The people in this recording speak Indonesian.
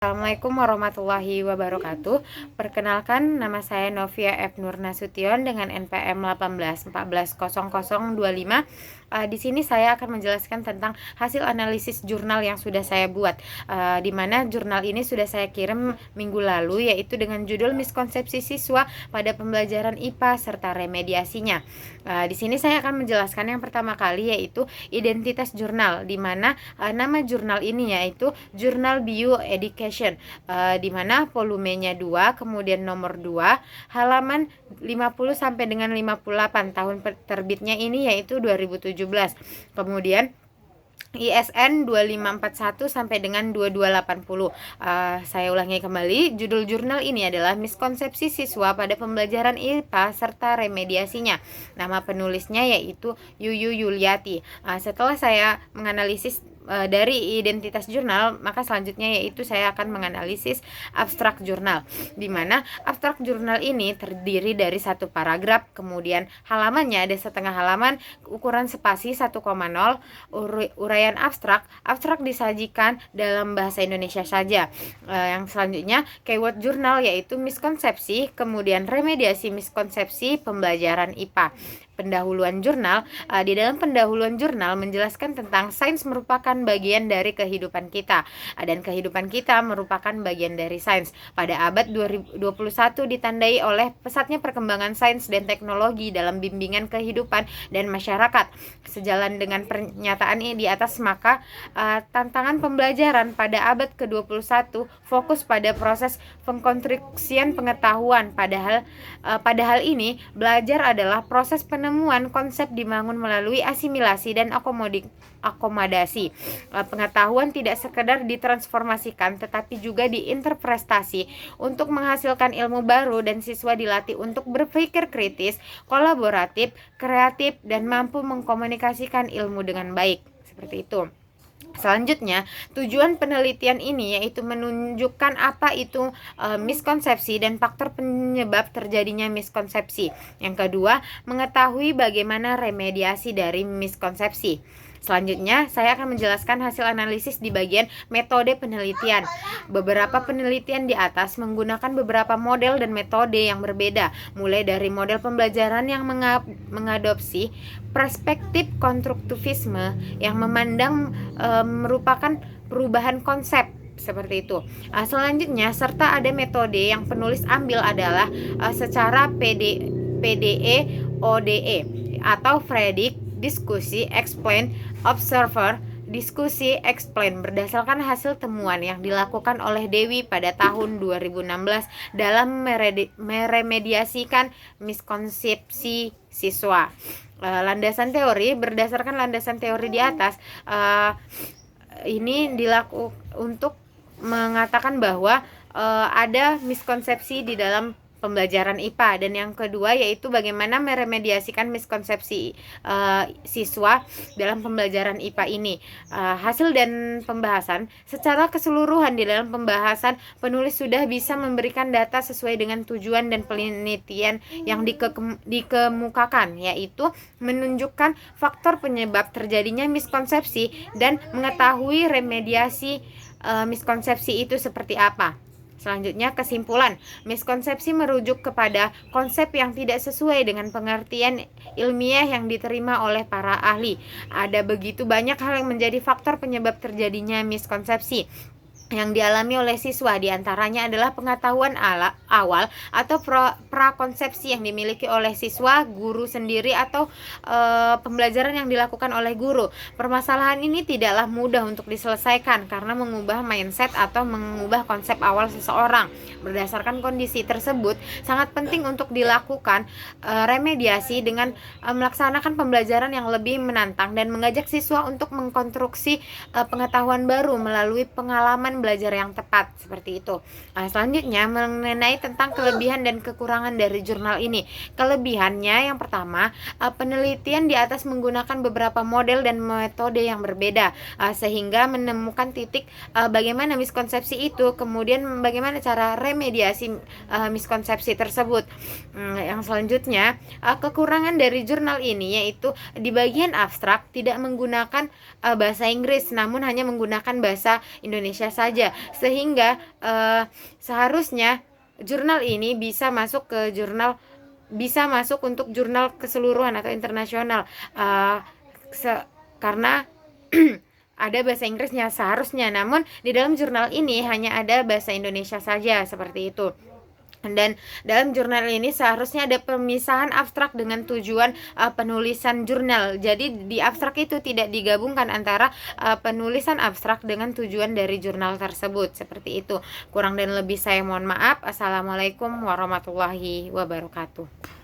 Assalamualaikum warahmatullahi wabarakatuh. Perkenalkan, nama saya Novia F. Nur Nasution dengan NPM 18140025. Di sini saya akan menjelaskan tentang hasil analisis jurnal yang sudah saya buat, di mana jurnal ini sudah saya kirim minggu lalu, yaitu dengan judul Miskonsepsi Siswa pada Pembelajaran IPA serta Remediasinya. Di sini saya akan menjelaskan yang pertama kali, yaitu identitas jurnal, di mana nama jurnal ini yaitu Jurnal Bioeducation, di mana volumenya 2, kemudian nomor 2, halaman 50 sampai dengan 58, tahun terbitnya ini yaitu 2017. Kemudian ISN 2541 sampai dengan 2280. Saya ulangi kembali, judul jurnal ini adalah Miskonsepsi Siswa pada Pembelajaran IPA serta Remediasinya. Nama penulisnya yaitu Yuyu Yuliati. Setelah saya menganalisis dari identitas jurnal, maka selanjutnya yaitu saya akan menganalisis abstrak jurnal, di mana abstrak jurnal ini terdiri dari satu paragraf, kemudian halamannya ada setengah halaman, ukuran spasi 1,0, uraian abstrak disajikan dalam bahasa Indonesia saja. Yang selanjutnya keyword jurnal yaitu miskonsepsi, kemudian remediasi miskonsepsi pembelajaran IPA. Pendahuluan jurnal, di dalam pendahuluan jurnal menjelaskan tentang sains merupakan bagian dari kehidupan kita, dan kehidupan kita merupakan bagian dari sains. Pada abad 21 ditandai oleh pesatnya perkembangan sains dan teknologi dalam bimbingan kehidupan dan masyarakat. Sejalan dengan pernyataan ini di atas, maka tantangan pembelajaran pada abad ke-21 fokus pada proses pengkonstruksian pengetahuan. Padahal ini belajar adalah proses penemuan konsep dibangun melalui asimilasi dan akomodasi. Pengetahuan tidak sekedar ditransformasikan tetapi juga diinterpretasi untuk menghasilkan ilmu baru, dan siswa dilatih untuk berpikir kritis, kolaboratif, kreatif, dan mampu mengkomunikasikan ilmu dengan baik. Seperti itu. Selanjutnya, tujuan penelitian ini yaitu menunjukkan apa itu miskonsepsi dan faktor penyebab terjadinya miskonsepsi. Yang kedua, mengetahui bagaimana remediasi dari miskonsepsi. Selanjutnya, saya akan menjelaskan hasil analisis di bagian metode penelitian. Beberapa penelitian di atas menggunakan beberapa model dan metode yang berbeda, mulai dari model pembelajaran yang mengadopsi perspektif konstruktivisme yang memandang merupakan perubahan konsep, seperti itu. Selanjutnya, serta ada metode yang penulis ambil adalah secara PDE ODE atau predict, diskusi, explain, observer, diskusi, explain, berdasarkan hasil temuan yang dilakukan oleh Dewi pada tahun 2016 dalam meremediasikan miskonsepsi siswa. Landasan teori, berdasarkan landasan teori di atas, ini dilakukan untuk mengatakan bahwa ada miskonsepsi di dalam pembelajaran IPA, dan yang kedua yaitu bagaimana meremediasikan miskonsepsi siswa dalam pembelajaran IPA ini. Hasil dan pembahasan secara keseluruhan, di dalam pembahasan penulis sudah bisa memberikan data sesuai dengan tujuan dan penelitian yang dikemukakan, yaitu menunjukkan faktor penyebab terjadinya miskonsepsi dan mengetahui remediasi miskonsepsi itu seperti apa. Selanjutnya, kesimpulan. Miskonsepsi merujuk kepada konsep yang tidak sesuai dengan pengertian ilmiah yang diterima oleh para ahli. Ada begitu banyak hal yang menjadi faktor penyebab terjadinya miskonsepsi yang dialami oleh siswa, diantaranya adalah pengetahuan awal atau prakonsepsi yang dimiliki oleh siswa, guru sendiri, atau pembelajaran yang dilakukan oleh guru. Permasalahan ini tidaklah mudah untuk diselesaikan karena mengubah mindset atau mengubah konsep awal seseorang. Berdasarkan kondisi tersebut, sangat penting untuk dilakukan remediasi dengan melaksanakan pembelajaran yang lebih menantang dan mengajak siswa untuk mengkonstruksi pengetahuan baru melalui pengalaman belajar yang tepat, seperti itu. Selanjutnya, mengenai tentang kelebihan dan kekurangan kekurangan dari jurnal ini. Kelebihannya yang pertama, penelitian di atas menggunakan beberapa model dan metode yang berbeda, sehingga menemukan titik bagaimana miskonsepsi itu, kemudian bagaimana cara remediasi miskonsepsi tersebut. Yang selanjutnya, kekurangan dari jurnal ini yaitu di bagian abstrak tidak menggunakan bahasa Inggris, namun hanya menggunakan bahasa Indonesia saja, sehingga seharusnya jurnal ini bisa masuk untuk jurnal keseluruhan atau internasional, karena ada bahasa Inggrisnya seharusnya, namun di dalam jurnal ini hanya ada bahasa Indonesia saja, seperti itu. Dan dalam jurnal ini seharusnya ada pemisahan abstrak dengan tujuan penulisan jurnal. Jadi di abstrak itu tidak digabungkan antara penulisan abstrak dengan tujuan dari jurnal tersebut. Seperti itu. Kurang dan lebih saya mohon maaf. Assalamualaikum warahmatullahi wabarakatuh.